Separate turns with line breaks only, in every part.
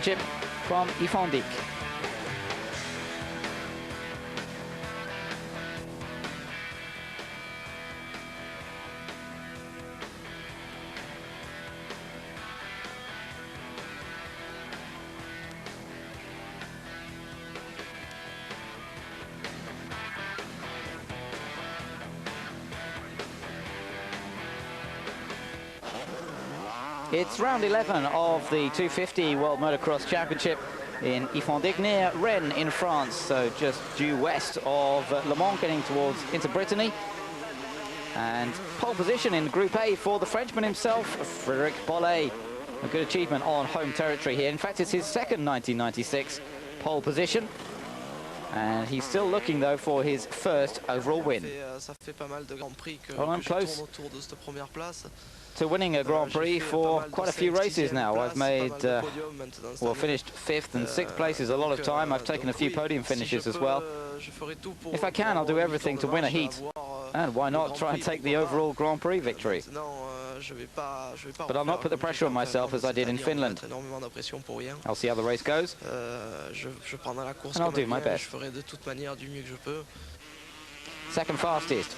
Chip from Ifondik. It's round 11 of the 250 World Motocross Championship in Ifondik near Rennes in France, so just due west of Le Mans, getting towards into Brittany. And pole position in Group A for the Frenchman himself, Frédéric Bollet. A good achievement on home territory here. In fact, it's his second 1996 pole position. And he's still looking, though, for his first overall win. Well, I'm close to winning a Grand Prix for quite a few races now. I've made, well, finished 5th and 6th places a lot of time. I've taken a few podium finishes as well. If I can, I'll do everything to win a heat. And why not try and take the overall Grand Prix victory? But I'll not put the pressure on myself as I did in Finland. I'll see how the race goes, and I'll do my best. Second fastest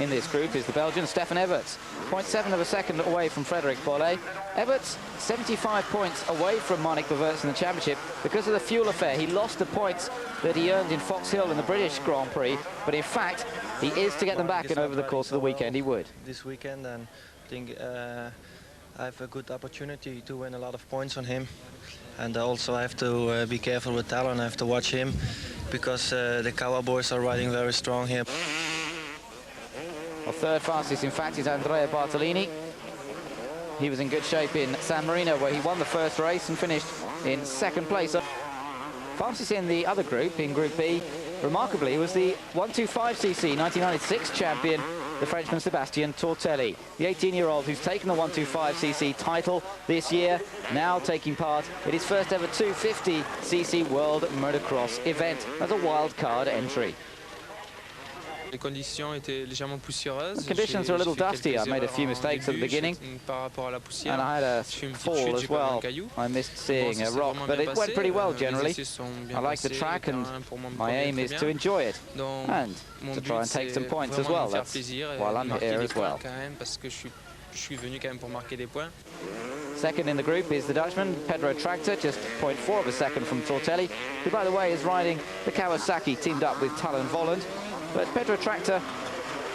in this group is the Belgian Stefan Everts, 0.7 of a second away from Frédéric Bollet. Everts 75 points away from Monique Beverts in the championship because of the fuel affair. He lost the points that he earned in Fox Hill in the British Grand Prix, but in fact he is to get them back, and over the course of the weekend he would.
This weekend, and I think I have a good opportunity to win a lot of points on him. And also I have to be careful with Talon. I have to watch him because the Kawa boys are riding very strong here.
Well, third fastest, in fact, is Andrea Bartolini. He was in good shape in San Marino, where he won the first race and finished in second place. Fastest in the other group, in Group B, remarkably, was the 125cc 1996 champion, the Frenchman Sébastien Tortelli. The 18-year-old who's taken the 125cc title this year, now taking part in his first ever 250cc World Motocross event as a wild card entry.
The
conditions are a little dusty. I made a few mistakes at the beginning, and I had a fall as well. I missed seeing a rock, but it went pretty well generally. I like the track, and my aim is to enjoy it and to try and take some points as well. That's while I'm here as well. Second in the group is the Dutchman, Pedro Tractor, just 0.4 of a second from Tortelli, who, by the way, is riding the Kawasaki teamed up with Talon Volland. But Pedro Tractor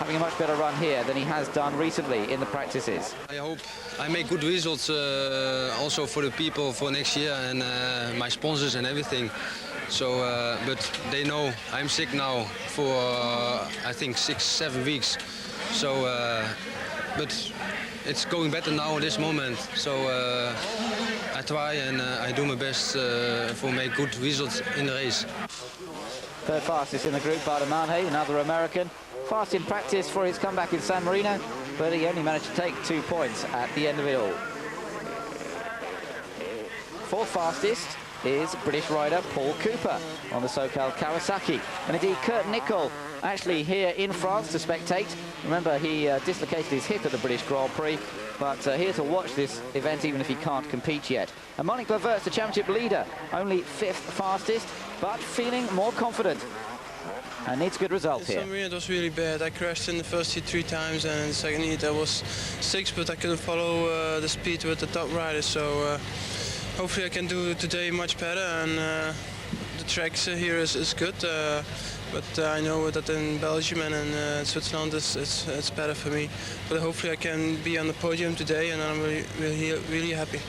having a much better run here than he has done recently in the practices.
I hope I make good results also for the people for next year and my sponsors and everything. So, but they know I'm sick now for I think 6-7 weeks. So, but it's going better now at this moment. So I try and I do my best for make good results in the race.
Third fastest in the group, Bardemane, another American. Fast in practice for his comeback in San Marino, but he only managed to take 2 points at the end of it all. Fourth fastest is British rider Paul Cooper on the SoCal Kawasaki. And indeed, Kurt Nicol actually here in France to spectate. Remember, he dislocated his hip at the British Grand Prix, but here to watch this event even if he can't compete yet. And Monique Beverts, the championship leader, only 5th fastest, but feeling more confident and needs a good result here.
It was really bad. I crashed in the first heat 3 times, and in the second heat I was 6th, but I couldn't follow the speed with the top riders. So hopefully I can do today much better, and the tracks here is good. But I know that in Belgium and in Switzerland it's better for me. But hopefully I can be on the podium today, and I'm really happy.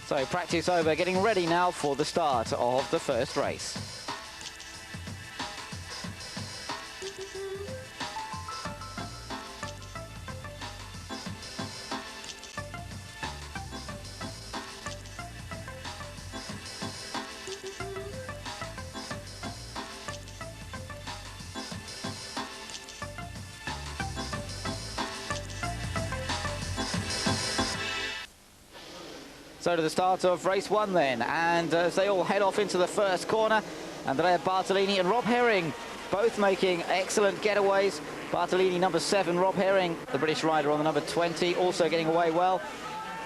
So practice over, getting ready now for the start of the first race. So to the start of race 1 then, and as they all head off into the first corner, Andrea Bartolini and Rob Herring both making excellent getaways. Bartolini number 7, Rob Herring, the British rider, on the number 20, also getting away well.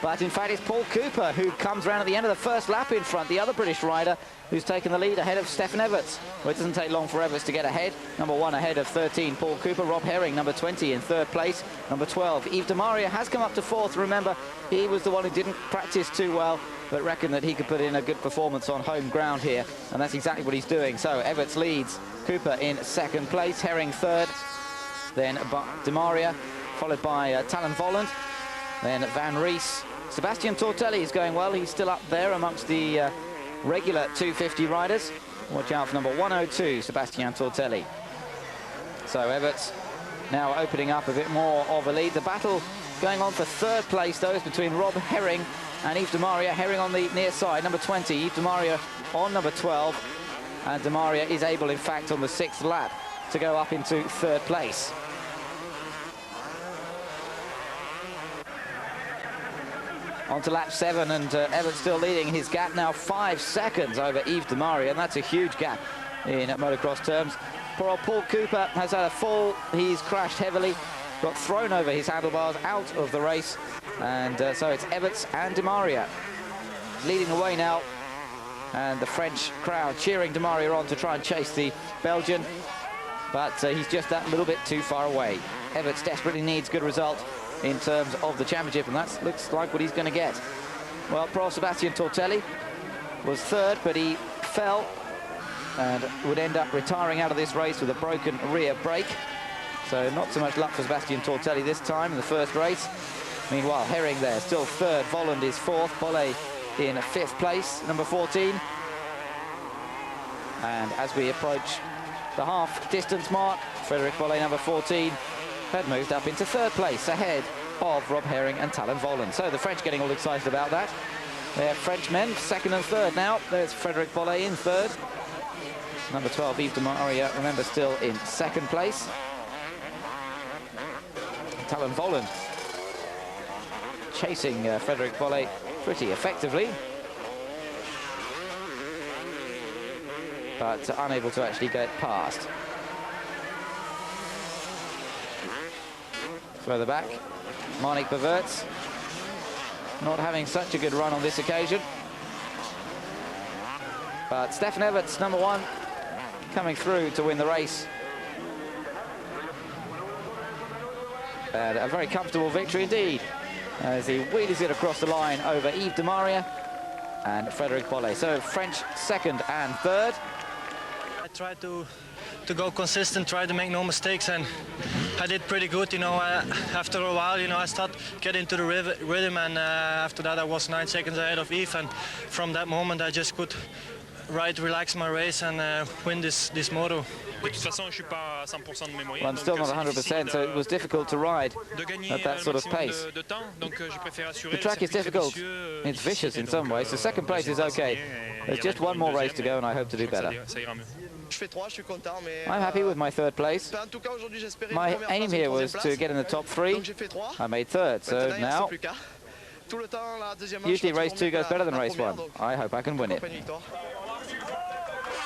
But in fact, it's Paul Cooper who comes around at the end of the first lap in front, the other British rider who's taken the lead ahead of Stefan Everts. Well, it doesn't take long for Everts to get ahead. Number 1 ahead of 13, Paul Cooper. Rob Herring, number 20, in 3rd place. Number 12, Yves de Maria, has come up to 4th. Remember, he was the one who didn't practice too well, but reckoned that he could put in a good performance on home ground here, and that's exactly what he's doing. So Everts leads, Cooper in 2nd place, Herring 3rd, then de Maria, followed by Talon Volland, then Van Ries. Sebastian Tortelli is going well. He's still up there amongst the regular 250 riders. Watch out for number 102, Sebastian Tortelli. So Everts now opening up a bit more of a lead. The battle going on for 3rd place, though, is between Rob Herring and Yves de Maria. Herring on the near side, number 20. Yves de Maria on number 12. And de Maria is able, in fact, on the 6th lap to go up into 3rd place. On to lap 7, and Everts still leading. His gap now 5 seconds over Yves de Maria, and that's a huge gap in motocross terms. Poor old Paul Cooper has had a fall. He's crashed heavily, got thrown over his handlebars, out of the race, and so it's Everts and de Maria leading the way now, and the French crowd cheering de Maria on to try and chase the Belgian, but he's just that little bit too far away. Everts desperately needs good result in terms of the championship, and that looks like what he's going to get. Well, Pro Sebastian Tortelli was 3rd, but he fell and would end up retiring out of this race with a broken rear brake. So not so much luck for Sebastian Tortelli this time in the first race. Meanwhile, Herring there, still 3rd. Volland is 4th. Bolle in 5th place, number 14. And as we approach the half-distance mark, Frederic Bolle, number 14, had moved up into 3rd place, ahead of Rob Herring and Talon Volland. So the French getting all excited about that. They're Frenchmen, 2nd and 3rd now. There's Frederic Bolle in 3rd. Number 12, Yves de Maria, remember, still in 2nd place. Talon Volland chasing Frederic Bolle pretty effectively, but unable to actually get past. Further back, Marnik Beverts, not having such a good run on this occasion. But Stefan Everts, number 1, coming through to win the race. And a very comfortable victory indeed, as he wheelies it across the line over Yves de Maria and Frederic Bolle. So French 2nd and 3rd.
I tried to go consistent, try to make no mistakes, and I did pretty good, you know. After a while, you know, I started getting into the rhythm, and after that I was 9 seconds ahead of Yves, and from that moment I just could relax my race and win this moto.
De toute façon, je suis pas à 100% de mes moyens.
Well, I'm still not 100%, so it was difficult to ride at that sort of pace. The track is difficult. It's vicious in some ways. So 2nd place is okay. There's just 1 more race to go, and I hope to do better. I'm happy with my 3rd place. My aim here was to get in the top 3. I made 3rd, so now usually race 2 goes better than race 1. I hope I can win it.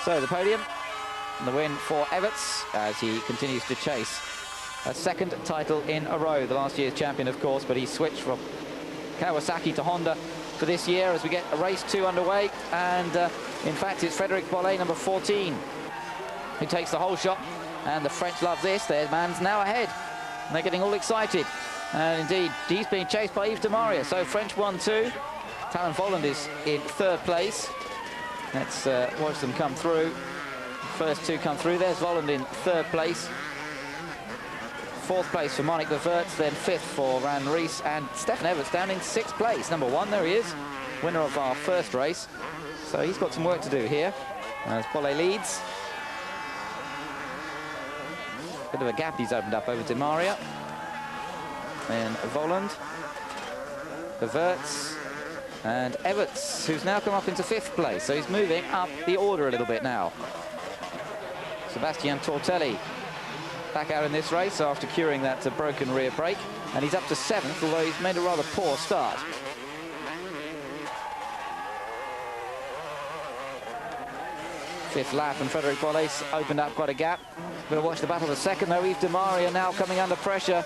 So the podium, and the win for Everts as he continues to chase a 2nd title in a row. The last year's champion, of course, but he switched from Kawasaki to Honda for this year as we get a race 2 underway. And in fact, it's Frederic Bolle, number 14, who takes the whole shot. And the French love this. Their man's now ahead. And they're getting all excited. And indeed, he's being chased by Yves de Maria. So French 1-2. Talon Volland is in 3rd place. Let's watch them come through. First 2 come through. There's Volland in 3rd place. 4th place for Marnik Beverts, then 5th for Van Ries, and Stefan Everts down in 6th place. Number 1, there he is, winner of our first race. So he's got some work to do here as Bolle leads. Bit of a gap he's opened up over de Maria. And Volland, Beverts, and Everts, who's now come up into 5th place. So he's moving up the order a little bit now. Sebastian Tortelli back out in this race after curing that broken rear brake, and he's up to 7th, although he's made a rather poor start. Fifth lap, and Frederic Bolle opened up quite a gap. Going to watch the battle for 2nd, though. Yves de Maria now coming under pressure.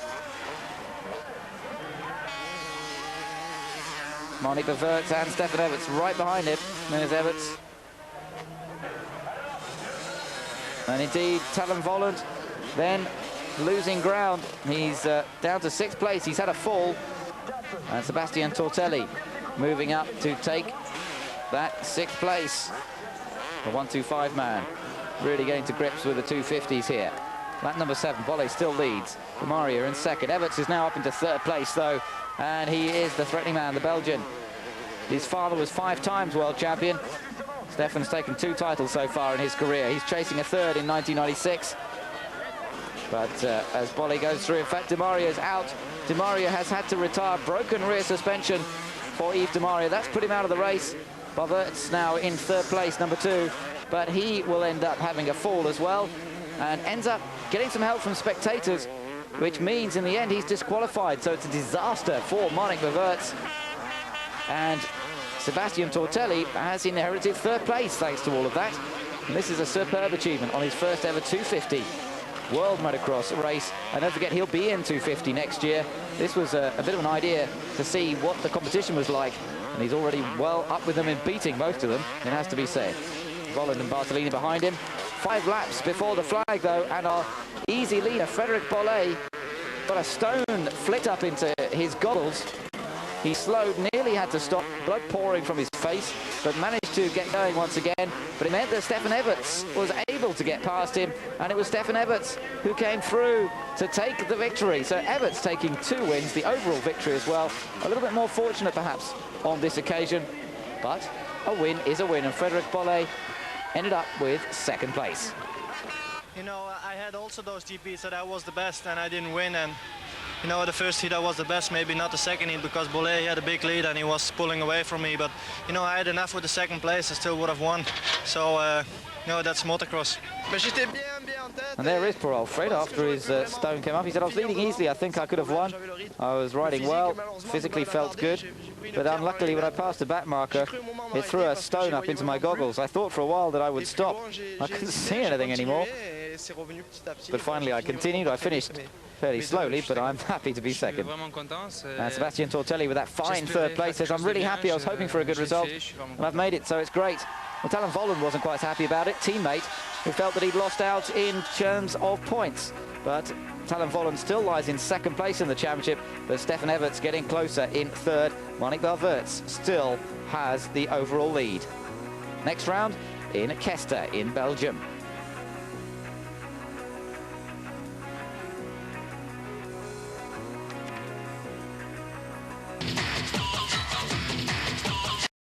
Monica Verts and Stefan Everts right behind him. There's Everts. And indeed, Talon Volland then losing ground. He's down to 6th place. He's had a fall. And Sebastian Tortelli moving up to take that 6th place. The 125 man really getting to grips with the 250s here. Lap number 7, Bolle still leads. Maria in 2nd. Everts is now up into 3rd place though, and he is the threatening man, the Belgian. His father was 5 times world champion. Stefan's taken 2 titles so far in his career. He's chasing a 3rd in 1996. But as Bolle goes through, in fact, Di Maria's out. Di Maria has had to retire. Broken rear suspension for Yves Di Maria. That's put him out of the race. Verts now in 3rd place, number 2. But he will end up having a fall as well and ends up getting some help from spectators, which means in the end he's disqualified. So it's a disaster for Monica Verts. And Sebastian Tortelli has inherited 3rd place thanks to all of that. And this is a superb achievement on his first ever 250 World Motocross race. And don't forget, he'll be in 250 next year. This was a bit of an idea to see what the competition was like. And he's already well up with them in beating most of them, it has to be said. Volland and Bartolini behind him. 5 laps before the flag, though, and our easy leader, Frédéric Bolle, got a stone flicked up into his goggles. He slowed, nearly had to stop, blood pouring from his face, but managed to get going once again. But it meant that Stefan Everts was able to get past him, and it was Stefan Everts who came through to take the victory. So Everts taking 2 wins, the overall victory as well. A little bit more fortunate, perhaps, on this occasion, but a win is a win, and Frédéric Bolle ended up with 2nd place.
You know, I had also those GPs that I was the best and I didn't win, and you know, the first heat I was the best, maybe not the second heat because Bolle had a big lead and he was pulling away from me, but you know, I had enough with the 2nd place, I still would have won. So, you know, that's motocross.
And there is poor old Fred after his stone came up. He said, I was leading easily, I think I could have won. I was riding well, physically felt good, but unluckily when I passed the back marker, it threw a stone up into my goggles. I thought for a while that I would stop. I couldn't see anything anymore. But finally I continued. I finished fairly slowly, but I'm happy to be 2nd. And Sebastian Tortelli with that fine 3rd place says, I'm really happy. I was hoping for a good result, and I've made it, so it's great. Well, Talon Volland wasn't quite happy about it. Teammate who felt that he'd lost out in terms of points. But Talon Volland still lies in 2nd place in the championship, but Stefan Everts getting closer in 3rd. Monica Verts still has the overall lead. Next round in Kester in Belgium.